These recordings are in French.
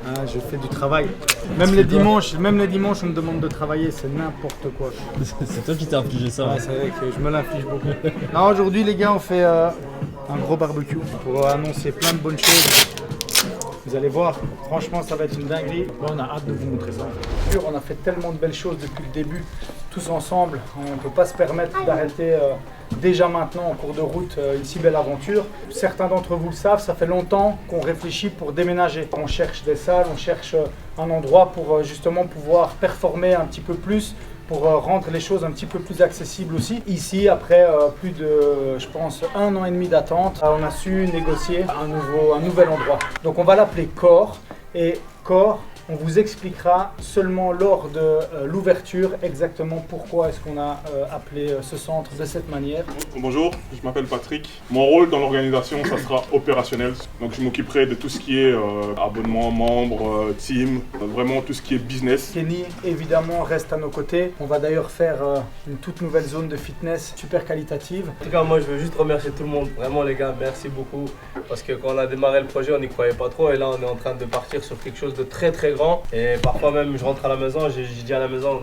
Ah, je fais du travail. Même les dimanches, on me demande de travailler, c'est n'importe quoi. C'est toi qui t'es infligé ça. Ouais, c'est vrai que je me l'inflige beaucoup. Non, aujourd'hui les gars, on fait un gros barbecue pour annoncer plein de bonnes choses. Vous allez voir, franchement ça va être une dinguerie. On a hâte de vous montrer ça. On a fait tellement de belles choses depuis le début, tous ensemble. On ne peut pas se permettre d'arrêter déjà maintenant en cours de route une si belle aventure. Certains d'entre vous le savent, ça fait longtemps qu'on réfléchit pour déménager. On cherche des salles, on cherche un endroit pour justement pouvoir performer un petit peu plus, pour rendre les choses un petit peu plus accessibles aussi. Ici, après plus de, je pense, 1 an et demi d'attente, on a su négocier un nouvel endroit. Donc on va l'appeler Core, et Core, on vous expliquera seulement lors de l'ouverture exactement pourquoi est-ce qu'on a appelé ce centre de cette manière. Bonjour, je m'appelle Patrick. Mon rôle dans l'organisation, ça sera opérationnel. Donc je m'occuperai de tout ce qui est abonnement, membres, team, vraiment tout ce qui est business. Kenny, évidemment, reste à nos côtés. On va d'ailleurs faire une toute nouvelle zone de fitness super qualitative. En tout cas, moi je veux juste remercier tout le monde. Vraiment les gars, merci beaucoup. Parce que quand on a démarré le projet, on n'y croyait pas trop. Et là, on est en train de partir sur quelque chose de très grand. Et parfois même je rentre à la maison, j'ai dit à la maison,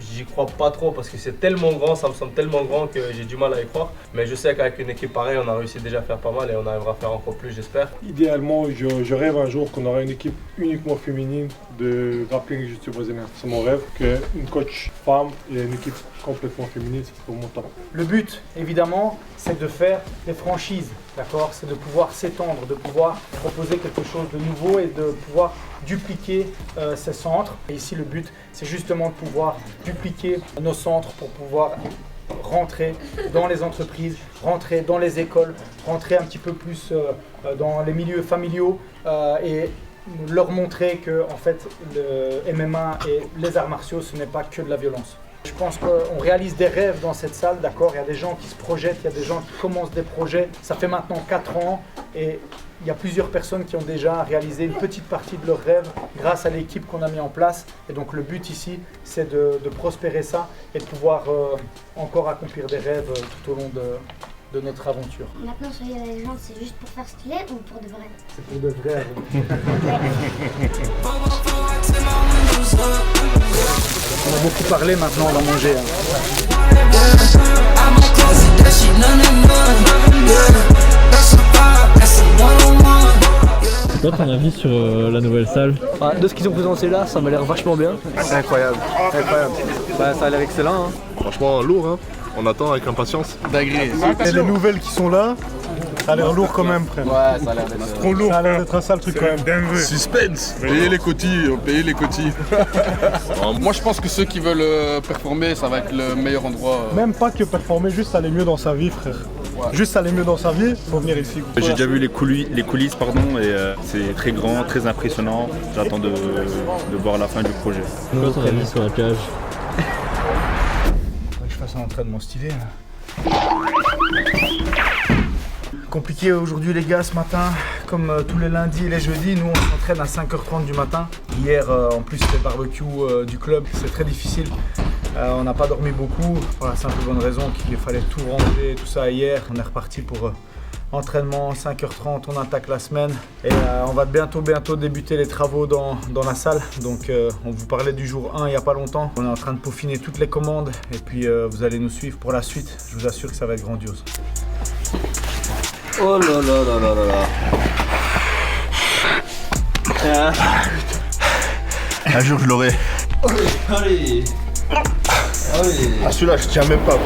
j'y crois pas trop parce que c'est tellement grand, ça me semble tellement grand que j'ai du mal à y croire. Mais je sais qu'avec une équipe pareille, on a réussi déjà à faire pas mal et on arrivera à faire encore plus, j'espère. Idéalement, je rêve un jour qu'on aura une équipe uniquement féminine de grappling jiu-jitsu brésilien. C'est mon rêve qu'une coach femme et une équipe complètement féminine, c'est pour mon temps. Le but, évidemment, c'est de faire des franchises, d'accord? C'est de pouvoir s'étendre, de pouvoir proposer quelque chose de nouveau et de pouvoir dupliquer ces centres. Et ici, le but, c'est justement de pouvoir dupliquer nos centres pour pouvoir rentrer dans les entreprises, rentrer dans les écoles, rentrer un petit peu plus dans les milieux familiaux et leur montrer que en fait, le MMA et les arts martiaux, ce n'est pas que de la violence. Je pense qu'on réalise des rêves dans cette salle, d'accord? Il y a des gens qui se projettent, il y a des gens qui commencent des projets. Ça fait maintenant 4 ans et il y a plusieurs personnes qui ont déjà réalisé une petite partie de leurs rêves grâce à l'équipe qu'on a mis en place. Et donc le but ici, c'est de prospérer ça et de pouvoir encore accomplir des rêves tout au long de notre aventure. Maintenant, soyez la légende, c'est juste pour faire stylé ou pour de vrai? C'est pour de vrai. On a beaucoup parlé, maintenant on va manger. C'est quoi ton avis sur la nouvelle salle? De ce qu'ils ont présenté là, ça m'a l'air vachement bien. C'est incroyable, incroyable. Bah, ça a l'air excellent. Hein. Franchement lourd, hein. On attend avec impatience. Et les nouvelles qui sont là, ça a l'air lourd quand même, frère. Ouais, ça a l'air d'être Trop lourd. Ça a l'air d'être un sale truc quand même. Suspense. Payez les cotis, payez les cotis. Moi je pense que ceux qui veulent performer, ça va être le meilleur endroit. Même pas que performer, juste aller mieux dans sa vie, frère. Ouais. Juste aller mieux dans sa vie, faut venir ici. J'ai déjà vu les coulisses et c'est très grand, très impressionnant. J'attends de voir la fin du projet. C'est quoi ton avis sur la cage? Je fasse un entraînement stylé. Compliqué aujourd'hui les gars ce matin, comme tous les lundis et les jeudis, nous on s'entraîne à 5h30 du matin. Hier en plus c'était le barbecue du club, c'est très difficile. On n'a pas dormi beaucoup, pour la simple bonne raison qu'il fallait tout ranger, tout ça hier. On est reparti pour entraînement, 5h30, on attaque la semaine. Et on va bientôt débuter les travaux dans la salle. Donc on vous parlait du jour 1 il n'y a pas longtemps. On est en train de peaufiner toutes les commandes et puis vous allez nous suivre pour la suite. Je vous assure que ça va être grandiose. Oh là là là là là là. Un jour je l'aurai. Allez. Ah celui-là je tiens même pas.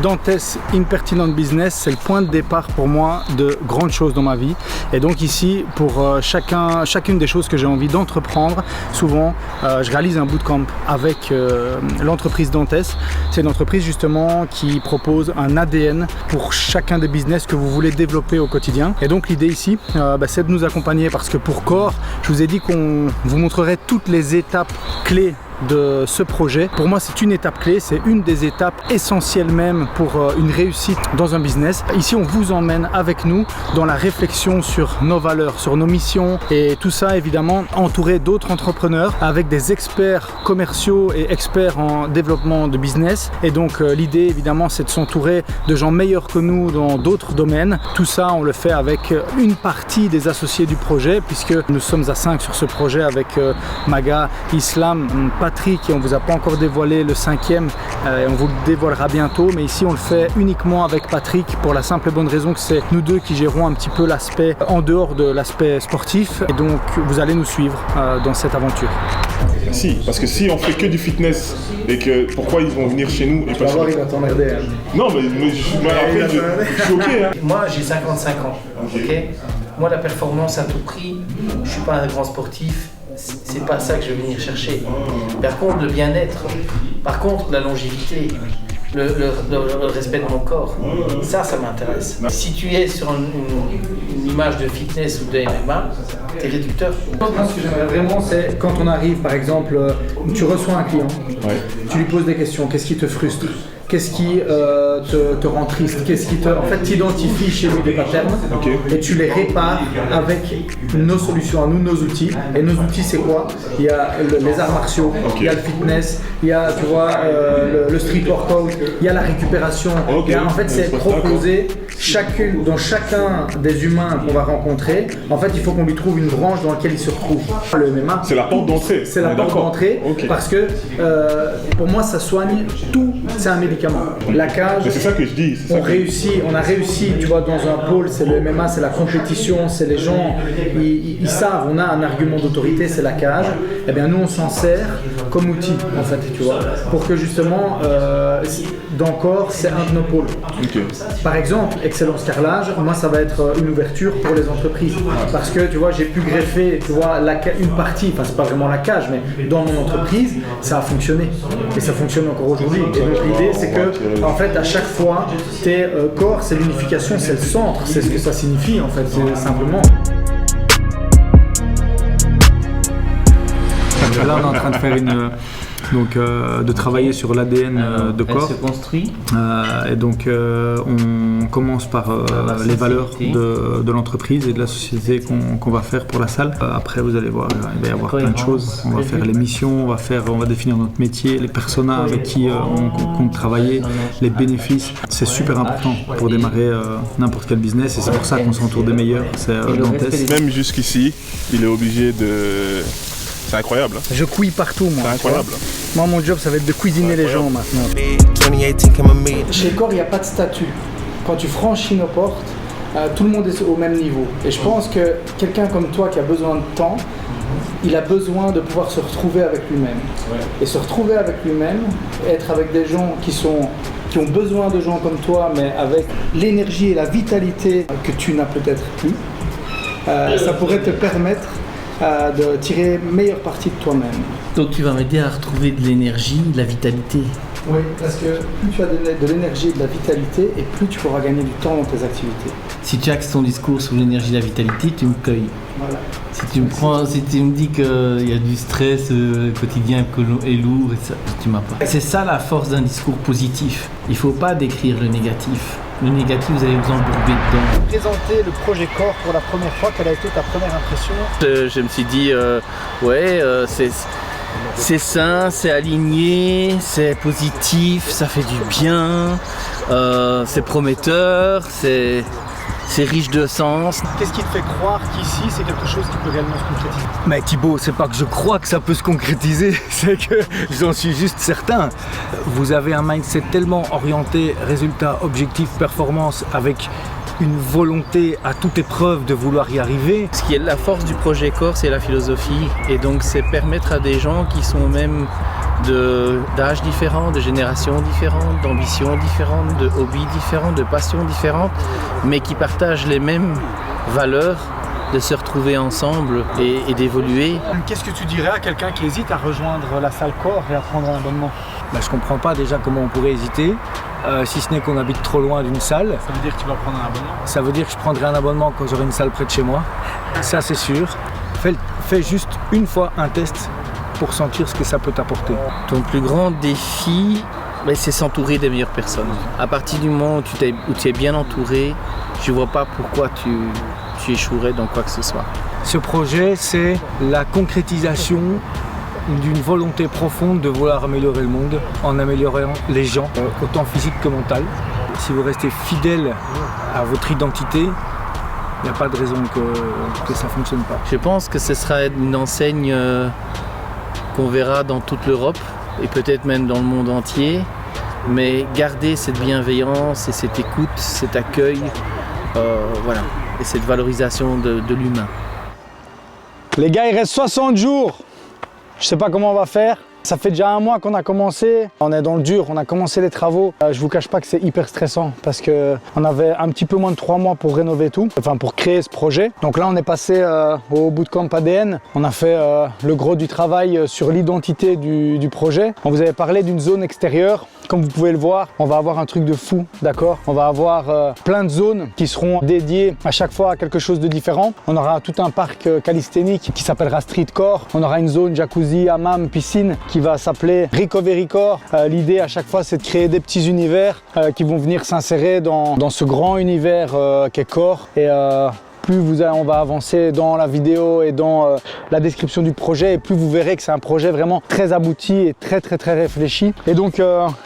Dantes Impertinent Business, c'est le point de départ pour moi de grandes choses dans ma vie. Et donc ici, pour chacune des choses que j'ai envie d'entreprendre, souvent je réalise un bootcamp avec l'entreprise Dantes. C'est une entreprise justement qui propose un ADN pour chacun des business que vous voulez développer au quotidien. Et donc l'idée ici, c'est de nous accompagner parce que pour Core, je vous ai dit qu'on vous montrerait toutes les étapes clés de ce projet. Pour moi, c'est une étape clé, c'est une des étapes essentielles même pour une réussite dans un business. Ici, on vous emmène avec nous dans la réflexion sur nos valeurs, sur nos missions et tout ça évidemment entouré d'autres entrepreneurs avec des experts commerciaux et experts en développement de business. Et donc l'idée évidemment, c'est de s'entourer de gens meilleurs que nous dans d'autres domaines. Tout ça, on le fait avec une partie des associés du projet puisque nous sommes à 5 sur ce projet avec Maga, Islam, Patrick et on vous a pas encore dévoilé le 5e et on vous le dévoilera bientôt, mais ici on le fait uniquement avec Patrick pour la simple et bonne raison que c'est nous deux qui gérons un petit peu l'aspect en dehors de l'aspect sportif et donc vous allez nous suivre dans cette aventure. Si, parce que si on fait que du fitness et que pourquoi ils vont venir chez nous et pas il va t'emmerder. Non mais je suis ok hein. Moi j'ai 55 ans, ok. Moi la performance à tout prix, je suis pas un grand sportif. C'est pas ça que je vais venir chercher. Par contre, le bien-être, par contre, la longévité, le respect de mon corps, ça m'intéresse. Si tu es sur une image de fitness ou de MMA, t'es réducteur. Moi, ce que j'aimerais vraiment, c'est quand on arrive, par exemple, tu reçois un client, tu lui poses des questions, qu'est-ce qui te frustre ? Qu'est-ce qui te rend triste? Qu'est-ce qui te... En fait, tu identifies chez lui des patterns et tu les répares avec nos solutions à nous, nos outils. Et nos outils, c'est quoi? Il y a les arts martiaux, il y a le fitness, il y a, tu vois, le street workout, il y a la récupération. En fait, c'est proposer dans chacun des humains qu'on va rencontrer. En fait, il faut qu'on lui trouve une branche dans laquelle il se retrouve. Le MMA, c'est la porte d'entrée. C'est la porte d'entrée parce que pour moi, ça soigne tout. C'est un médicament. La cage, c'est ça que je dis. On a réussi, tu vois, dans un pôle, c'est le MMA, c'est la compétition, c'est les gens, ils savent, on a un argument d'autorité, c'est la cage. Et bien nous, on s'en sert comme outil, en fait, tu vois, pour que justement, d'encore, c'est un de nos pôles. Par exemple, Excellence Carrelage, moi, ça va être une ouverture pour les entreprises, parce que, tu vois, j'ai pu greffer, tu vois, une partie, enfin, c'est pas vraiment la cage, mais dans mon entreprise, ça a fonctionné, et ça fonctionne encore aujourd'hui. Et donc l'idée, c'est que, en fait, à chaque fois, tes corps, c'est l'unification, c'est le centre, c'est ce que ça signifie, en fait, c'est simplement. Là, on est en train de faire de travailler sur l'ADN de corps. Elle se construit. Et donc, on commence par les valeurs de l'entreprise et de la société qu'on va faire pour la salle. Après, vous allez voir, il va y avoir plein de choses. On va faire les missions, on va définir notre métier, les personas avec qui on compte travailler, les bénéfices. C'est super important pour démarrer n'importe quel business et c'est pour ça qu'on s'entoure des meilleurs. C'est Dantès. Même jusqu'ici, il est obligé de... C'est incroyable. Je couille partout, moi. C'est incroyable. Moi, mon job, ça va être de cuisiner les gens maintenant. Chez Core, il n'y a pas de statut. Quand tu franchis nos portes, tout le monde est au même niveau. Et je pense que quelqu'un comme toi qui a besoin de temps, il a besoin de pouvoir se retrouver avec lui-même. Et se retrouver avec lui-même, être avec des gens qui ont besoin de gens comme toi, mais avec l'énergie et la vitalité que tu n'as peut-être plus, ça pourrait te permettre de tirer meilleure partie de toi-même. Donc tu vas m'aider à retrouver de l'énergie, de la vitalité. Oui, parce que plus tu as de l'énergie et de la vitalité, et plus tu pourras gagner du temps dans tes activités. Si tu axes ton discours sur l'énergie et la vitalité, tu me cueilles. Voilà. Si tu me dis qu'il y a du stress quotidien est lourd, et ça, tu m'as pas. C'est ça la force d'un discours positif. Il ne faut pas décrire le négatif. Le négatif, vous allez vous embourber dedans. Présenter le projet Core pour la première fois, quelle a été ta première impression? Je me suis dit, c'est sain, c'est aligné, c'est positif, ça fait du bien, c'est prometteur, c'est riche de sens. Qu'est-ce qui te fait croire qu'ici, c'est quelque chose qui peut réellement se concrétiser? Mais Thibaut, c'est pas que je crois que ça peut se concrétiser, c'est que j'en suis juste certain. Vous avez un mindset tellement orienté résultat, objectif, performance, avec une volonté à toute épreuve de vouloir y arriver. Ce qui est la force du projet Core, c'est la philosophie. Et donc c'est permettre à des gens qui sont même d'âges différents, de générations différentes, d'ambitions différentes, de hobbies différents, de passions différentes, mais qui partagent les mêmes valeurs, de se retrouver ensemble et d'évoluer. Qu'est-ce que tu dirais à quelqu'un qui hésite à rejoindre la salle Core et à prendre un abonnement? Je comprends pas déjà comment on pourrait hésiter, si ce n'est qu'on habite trop loin d'une salle. Ça veut dire que tu vas prendre un abonnement? Ça veut dire que je prendrai un abonnement quand j'aurai une salle près de chez moi, ça c'est sûr. Fais juste une fois un test pour sentir ce que ça peut t'apporter. Ton plus grand défi, c'est s'entourer des meilleures personnes. À partir du moment où tu es bien entouré, je ne vois pas pourquoi tu échouerais dans quoi que ce soit. Ce projet, c'est la concrétisation d'une volonté profonde de vouloir améliorer le monde en améliorant les gens, autant physique que mental. Si vous restez fidèle à votre identité, il n'y a pas de raison que ça ne fonctionne pas. Je pense que ce sera une enseigne qu'on verra dans toute l'Europe et peut-être même dans le monde entier. Mais garder cette bienveillance et cette écoute, cet accueil, voilà, et cette valorisation de l'humain. Les gars, il reste 60 jours. Je sais pas comment on va faire. Ça fait déjà 1 mois qu'on a commencé. On est dans le dur, on a commencé les travaux. Je vous cache pas que c'est hyper stressant parce qu'on avait un petit peu moins de 3 mois pour rénover tout, enfin pour créer ce projet. Donc là, on est passé au bootcamp ADN. On a fait le gros du travail sur l'identité du projet. On vous avait parlé d'une zone extérieure. Comme vous pouvez le voir, on va avoir un truc de fou, d'accord? On va avoir plein de zones qui seront dédiées à chaque fois à quelque chose de différent. On aura tout un parc calisthénique qui s'appellera Street Core. On aura une zone jacuzzi, hammam, piscine qui va s'appeler Recovery Core. L'idée à chaque fois, c'est de créer des petits univers qui vont venir s'insérer dans ce grand univers qu'est Core. Et plus on va avancer dans la vidéo et dans la description du projet, et plus vous verrez que c'est un projet vraiment très abouti et très réfléchi. Et donc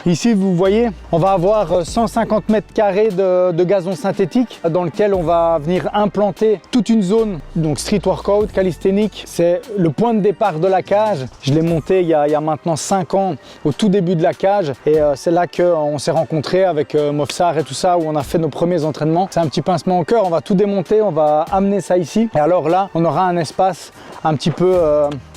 ici, vous voyez, on va avoir 150 mètres carrés de gazon synthétique dans lequel on va venir implanter toute une zone, donc street workout, calisthénique. C'est le point de départ de la cage. Je l'ai monté il y a maintenant 5 ans, au tout début de la cage, et c'est là qu'on s'est rencontrés avec Mofsar et tout ça, où on a fait nos premiers entraînements. C'est un petit pincement au cœur, on va tout démonter, on va amener ça ici, et alors là on aura un espace un petit peu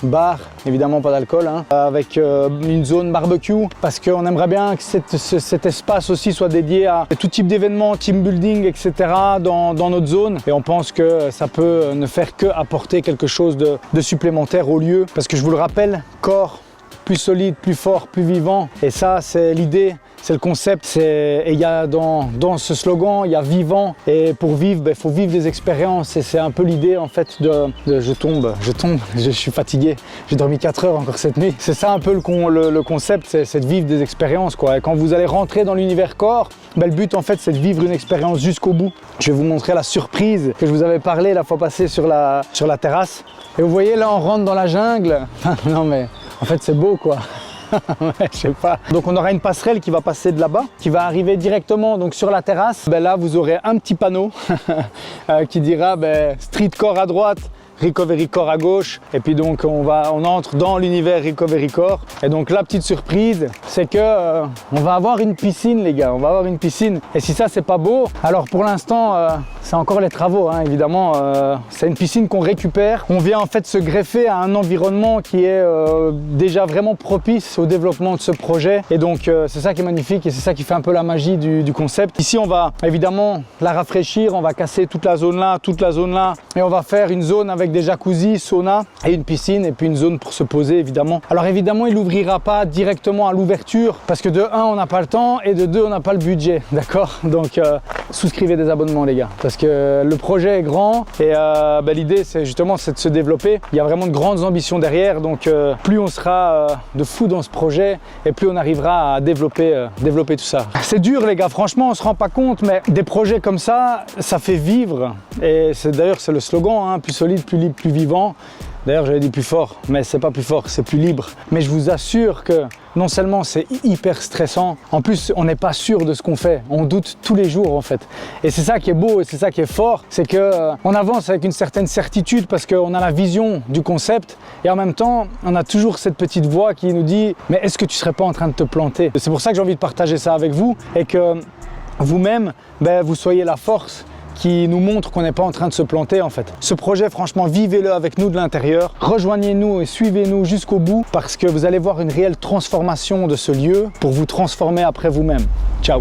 bar, évidemment pas d'alcool, hein, avec une zone barbecue, parce qu'on aimerait bien que cet espace aussi soit dédié à tout type d'événements, team building, etc. dans notre zone, et on pense que ça peut ne faire que apporter quelque chose de supplémentaire au lieu, parce que je vous le rappelle, Core, plus solide, plus fort, plus vivant, et ça c'est l'idée. C'est le concept, et il y a dans ce slogan, il y a vivant, et pour vivre, il faut vivre des expériences, et c'est un peu l'idée en fait je tombe, je suis fatigué, j'ai dormi 4 heures encore cette nuit. C'est ça un peu le concept, c'est de vivre des expériences, quoi. Et quand vous allez rentrer dans l'univers Core, le but en fait c'est de vivre une expérience jusqu'au bout. Je vais vous montrer la surprise que je vous avais parlé la fois passée sur la terrasse. Et vous voyez là on rentre dans la jungle, non mais en fait c'est beau quoi. Ouais, je sais pas. Donc on aura une passerelle qui va passer de là-bas, qui va arriver directement donc sur la terrasse. Là vous aurez un petit panneau qui dira Street Core à droite, Recovery Core à gauche, et puis donc on entre dans l'univers Recovery Core. Et donc la petite surprise, c'est que on va avoir une piscine, les gars, on va avoir une piscine. Et si ça c'est pas beau, alors pour l'instant c'est encore les travaux, hein, évidemment. C'est une piscine qu'on récupère. On vient en fait se greffer à un environnement qui est déjà vraiment propice au développement de ce projet. Et donc c'est ça qui est magnifique, et c'est ça qui fait un peu la magie du concept. Ici on va évidemment la rafraîchir, on va casser toute la zone là, et on va faire une zone avec des jacuzzi, sauna et une piscine, et puis une zone pour se poser évidemment. Alors évidemment il n'ouvrira pas directement à l'ouverture, parce que de 1 on n'a pas le temps, et de 2 on n'a pas le budget, d'accord? Donc souscrivez des abonnements les gars, parce que le projet est grand, et l'idée c'est justement de se développer. Il y a vraiment de grandes ambitions derrière, donc plus on sera de fou dans ce projet, et plus on arrivera à développer tout ça. C'est dur les gars, franchement on se rend pas compte, mais des projets comme ça, ça fait vivre, et d'ailleurs c'est le slogan, hein, plus solide, plus libre, plus vivant. D'ailleurs j'avais dit plus fort, mais c'est pas plus fort, c'est plus libre. Mais je vous assure que non seulement c'est hyper stressant, en plus on n'est pas sûr de ce qu'on fait, on doute tous les jours en fait. Et c'est ça qui est beau, et c'est ça qui est fort, c'est que on avance avec une certaine certitude parce qu'on a la vision du concept, et en même temps on a toujours cette petite voix qui nous dit mais est-ce que tu serais pas en train de te planter? C'est pour ça que j'ai envie de partager ça avec vous, et que vous-même vous soyez la force qui nous montre qu'on n'est pas en train de se planter en fait. Ce projet, franchement, vivez-le avec nous de l'intérieur. Rejoignez-nous et suivez-nous jusqu'au bout, parce que vous allez voir une réelle transformation de ce lieu pour vous transformer après vous-même. Ciao!